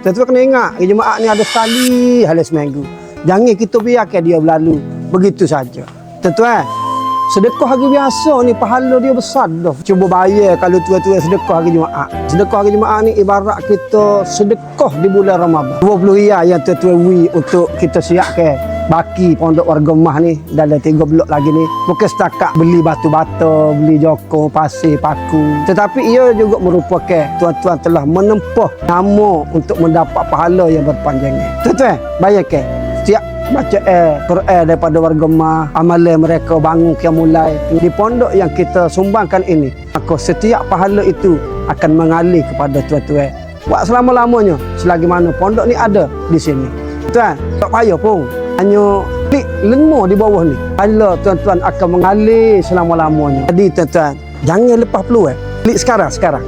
Tuan-tuan kena ingat, jemaah ni ada sekali hari seminggu. Jangan kita biarkan dia berlalu begitu saja. Tuan-tuan, sedekah hari biasa ni pahala dia besar dah. Cuba bayar kalau tuan-tuan sedekah hari Jumaat. Sedekah hari Jumaat ni ibarat kita sedekah di bulan Ramadan. 20 riyal yang tuan-tuan beri untuk kita siapkan baki pondok warga mah ni dalam 3 blok lagi ni. Bukan setakat beli batu bata, beli joko, pasir, paku. Tetapi ia juga merupakan tuan-tuan telah menempuh nama untuk mendapat pahala yang berpanjangan. Tuan-tuan, bayangkan setiap baca Quran daripada warga mah, amalan mereka bangun qiyamul di pondok yang kita sumbangkan ini, maka setiap pahala itu akan mengalir kepada tuan-tuan buat selama-lamanya selagi mana pondok ni ada di sini. Tuan, tak payah pun hanya klik lemah di bawah ni, pahala tuan-tuan akan mengalir selama-lamanya. Jadi tuan-tuan, jangan lepas peluang. Klik sekarang.